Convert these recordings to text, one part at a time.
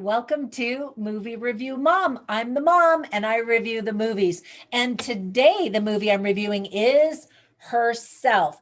Welcome to Movie Review Mom. I'm the mom and I review the movies. And today, the movie I'm reviewing is Herself.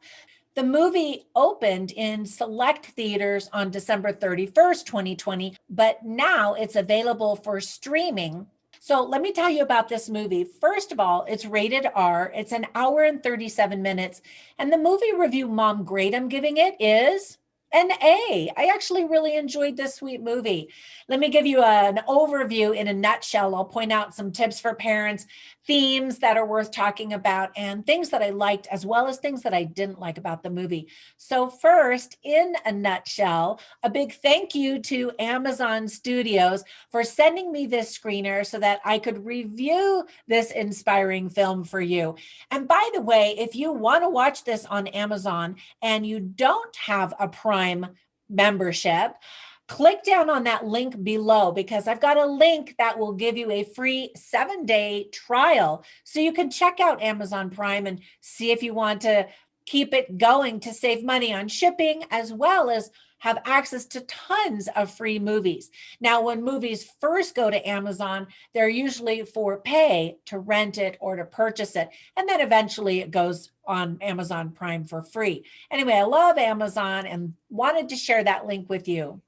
The movie opened in select theaters on December 31st, 2020, but now it's available for streaming. So let me tell you about this movie. First of all, it's rated R. It's an hour and 37 minutes. And the movie review mom grade I'm giving it is an A. I actually really enjoyed this sweet movie. Let me give you an overview in a nutshell. I'll point out some tips for parents, themes that are worth talking about, and things that I liked, as well as things that I didn't like about the movie. So, first, in a nutshell, a big thank you to Amazon Studios for sending me this screener so that I could review this inspiring film for you. And by the way, if you want to watch this on Amazon and you don't have a Prime membership, click down on that link below because I've got a link that will give you a free 7-day trial so you can check out Amazon Prime and see if you want to keep it going to save money on shipping, as well as have access to tons of free movies. Now, when movies first go to Amazon, they're usually for pay to rent it or to purchase it. And then eventually it goes on Amazon Prime for free. Anyway, I love Amazon and wanted to share that link with you.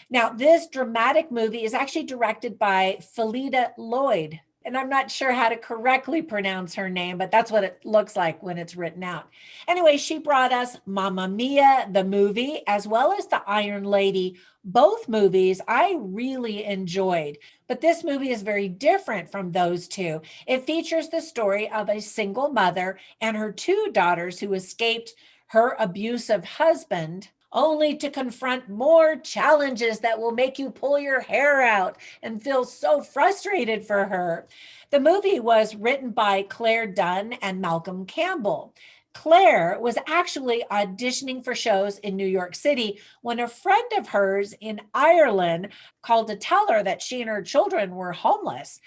Now, this dramatic movie is actually directed by Phyllida Lloyd. And I'm not sure how to correctly pronounce her name, but that's what it looks like when it's written out. Anyway, she brought us Mamma Mia, the movie, as well as The Iron Lady. Both movies I really enjoyed, but this movie is very different from those two. It features the story of a single mother and her two daughters who escaped her abusive husband, only to confront more challenges that will make you pull your hair out and feel so frustrated for her. The movie was written by Claire Dunn and Malcolm Campbell. Claire was actually auditioning for shows in New York City when a friend of hers in Ireland called to tell her that she and her children were homeless.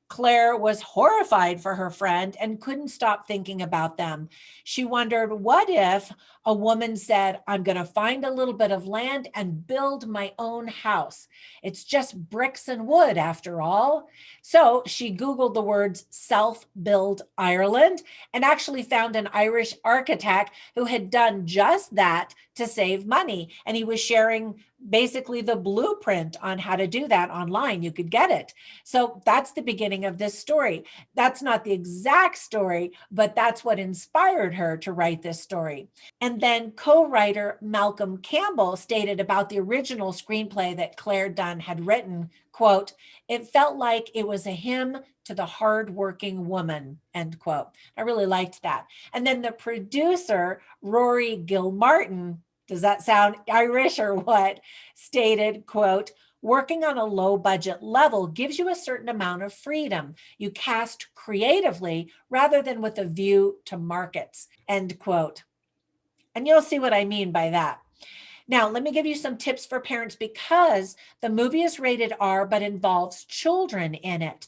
Claire was horrified for her friend and couldn't stop thinking about them. She wondered, what if a woman said, I'm going to find a little bit of land and build my own house? It's just bricks and wood after all. So she Googled the words self-build Ireland and actually found an Irish architect who had done just that to save money. And he was sharing basically the blueprint on how to do that online. You could get it. So that's the beginning of this story. That's not the exact story, but that's what inspired her to write this story. And then co-writer Malcolm Campbell stated about the original screenplay that Claire Dunn had written, quote, "It felt like it was a hymn to the hardworking woman," end quote. I really liked that. And then the producer, Rory Gilmartin, does that sound Irish or what? Stated, quote, "Working on a low budget level gives you a certain amount of freedom. You cast creatively rather than with a view to markets," end quote. And you'll see what I mean by that. Now, let me give you some tips for parents because the movie is rated R, but involves children in it.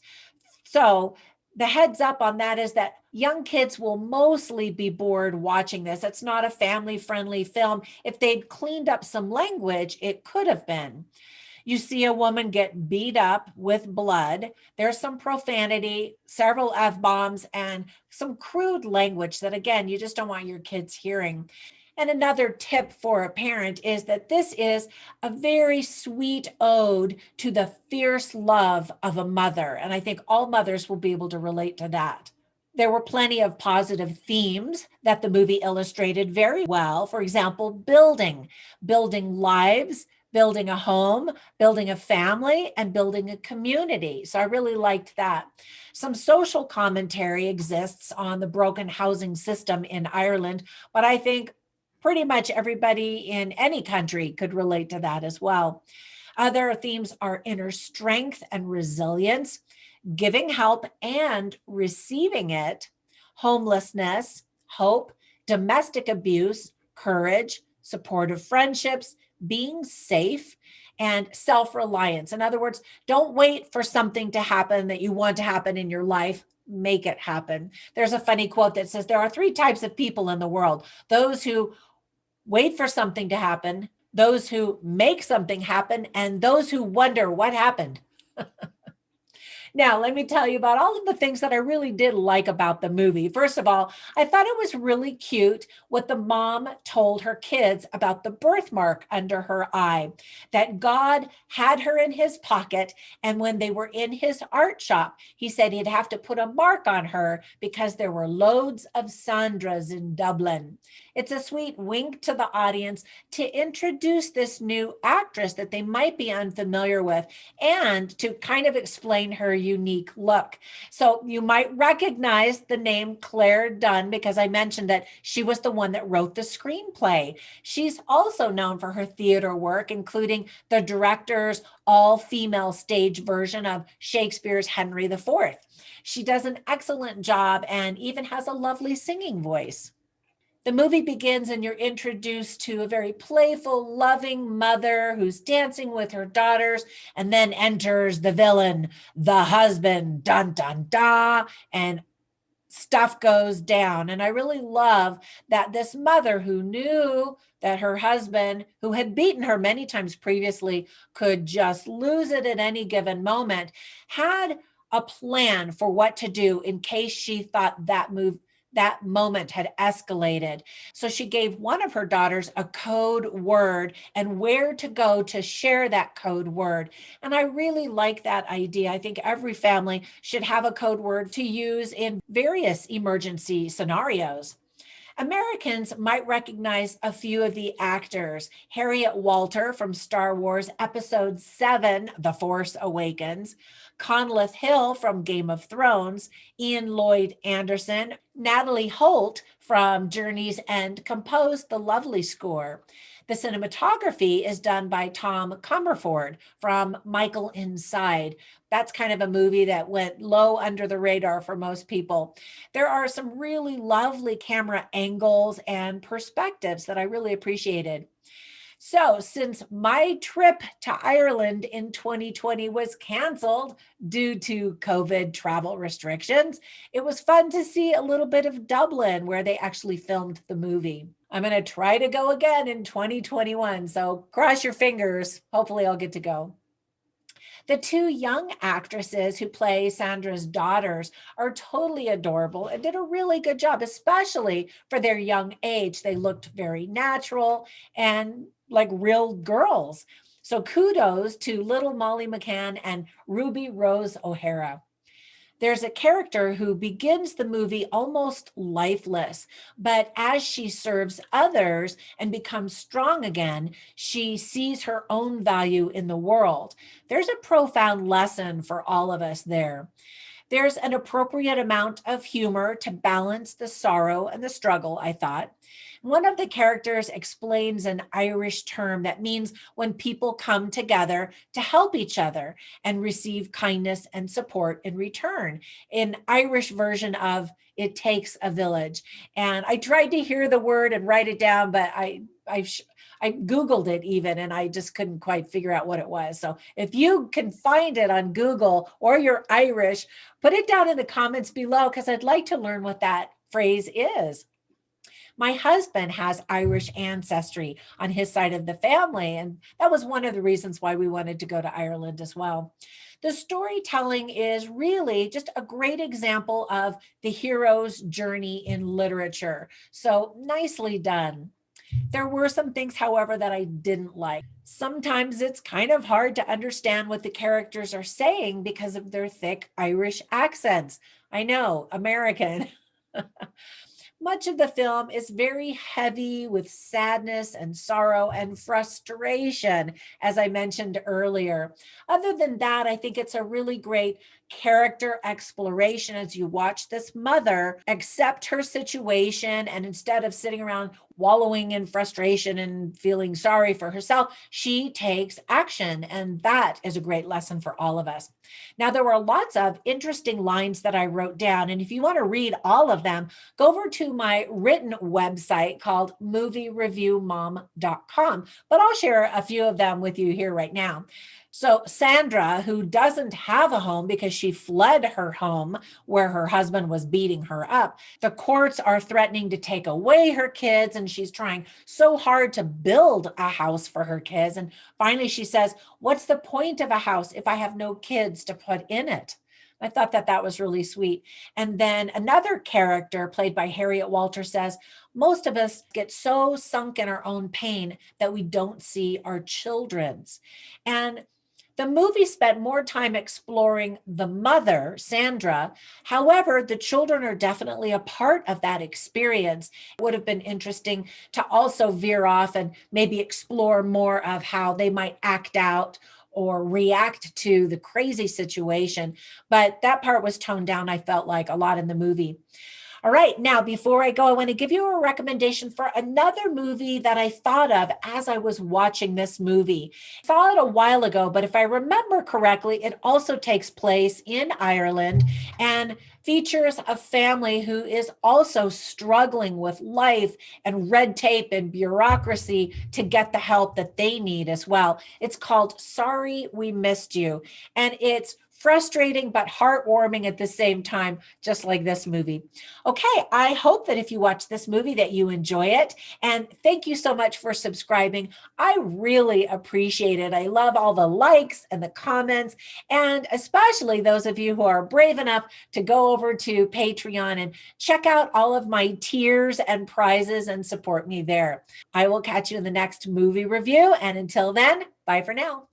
So the heads up on that is that young kids will mostly be bored watching this. It's not a family-friendly film. If they'd cleaned up some language, it could have been. You see a woman get beat up with blood. There's some profanity, several F-bombs, and some crude language that, again, you just don't want your kids hearing. And another tip for a parent is that this is a very sweet ode to the fierce love of a mother. And I think all mothers will be able to relate to that. There were plenty of positive themes that the movie illustrated very well. For example, building lives, building a home, building a family, and building a community. So I really liked that. Some social commentary exists on the broken housing system in Ireland, but I think pretty much everybody in any country could relate to that as well. Other themes are inner strength and resilience, giving help and receiving it, homelessness, hope, domestic abuse, courage, supportive friendships, being safe, and self-reliance. In other words, don't wait for something to happen that you want to happen in your life. Make it happen. There's a funny quote that says there are 3 types of people in the world: those who wait for something to happen, those who make something happen, and those who wonder what happened. Now, let me tell you about all of the things that I really did like about the movie. First of all, I thought it was really cute what the mom told her kids about the birthmark under her eye, that God had her in his pocket. And when they were in his art shop, he said he'd have to put a mark on her because there were loads of Sandras in Dublin. It's a sweet wink to the audience to introduce this new actress that they might be unfamiliar with and to kind of explain her unique look. So you might recognize the name Claire Dunn because I mentioned that she was the one that wrote the screenplay. She's also known for her theater work, including the director's all-female stage version of Shakespeare's Henry IV. She does an excellent job and even has a lovely singing voice. The movie begins and you're introduced to a very playful, loving mother who's dancing with her daughters, and then enters the villain, the husband, dun dun da, and stuff goes down. And I really love that this mother who knew that her husband, who had beaten her many times previously, could just lose it at any given moment, had a plan for what to do in case she thought that moment had escalated. So she gave one of her daughters a code word and where to go to share that code word. And I really like that idea. I think every family should have a code word to use in various emergency scenarios. Americans might recognize a few of the actors. Harriet Walter from Star Wars Episode 7, The Force Awakens, Conleth Hill from Game of Thrones, Ian Lloyd Anderson, Natalie Holt from Journey's End composed the lovely score. The cinematography is done by Tom Comerford from Michael Inside. That's kind of a movie that went low under the radar for most people. There are some really lovely camera angles and perspectives that I really appreciated. So, since my trip to Ireland in 2020 was canceled due to COVID travel restrictions, it was fun to see a little bit of Dublin where they actually filmed the movie. I'm going to try to go again in 2021. So, cross your fingers. Hopefully, I'll get to go. The two young actresses who play Sandra's daughters are totally adorable and did a really good job, especially for their young age. They looked very natural and like real girls. So kudos to little Molly McCann and Ruby Rose O'Hara. There's a character who begins the movie almost lifeless, but as she serves others and becomes strong again, she sees her own value in the world. There's a profound lesson for all of us there. There's an appropriate amount of humor to balance the sorrow and the struggle, I thought. One of the characters explains an Irish term that means when people come together to help each other and receive kindness and support in return. An Irish version of it takes a village. And I tried to hear the word and write it down, but I Googled it even, and I just couldn't quite figure out what it was. So if you can find it on Google or you're Irish, put it down in the comments below because I'd like to learn what that phrase is. My husband has Irish ancestry on his side of the family, and that was one of the reasons why we wanted to go to Ireland as well. The storytelling is really just a great example of the hero's journey in literature. So nicely done. There were some things, however, that I didn't like. Sometimes it's kind of hard to understand what the characters are saying because of their thick Irish accents. I know, American. Much of the film is very heavy with sadness and sorrow and frustration, as I mentioned earlier. Other than that, I think it's a really great character exploration as you watch this mother accept her situation, and instead of sitting around wallowing in frustration and feeling sorry for herself, she takes action. And that is a great lesson for all of us. Now, there were lots of interesting lines that I wrote down. And if you want to read all of them, go over to my written website called moviereviewmom.com. But I'll share a few of them with you here right now. So Sandra, who doesn't have a home because she fled her home where her husband was beating her up, the courts are threatening to take away her kids, and she's trying so hard to build a house for her kids. And finally she says, what's the point of a house if I have no kids to put in it? I thought that that was really sweet. And then another character played by Harriet Walter says, most of us get so sunk in our own pain that we don't see our children's. And the movie spent more time exploring the mother, Sandra. However, the children are definitely a part of that experience. It would have been interesting to also veer off and maybe explore more of how they might act out or react to the crazy situation. But that part was toned down, I felt like, a lot in the movie. All right, now before I go, I want to give you a recommendation for another movie that I thought of as I was watching this movie. I saw it a while ago, but if I remember correctly, it also takes place in Ireland and features a family who is also struggling with life and red tape and bureaucracy to get the help that they need as well. It's called Sorry We Missed You, and it's frustrating but heartwarming at the same time, just like this movie. Okay, I hope that if you watch this movie that you enjoy it. And thank you so much for subscribing. I really appreciate it. I love all the likes and the comments, and especially those of you who are brave enough to go over to Patreon and check out all of my tiers and prizes and support me there. I will catch you in the next movie review. And until then, bye for now.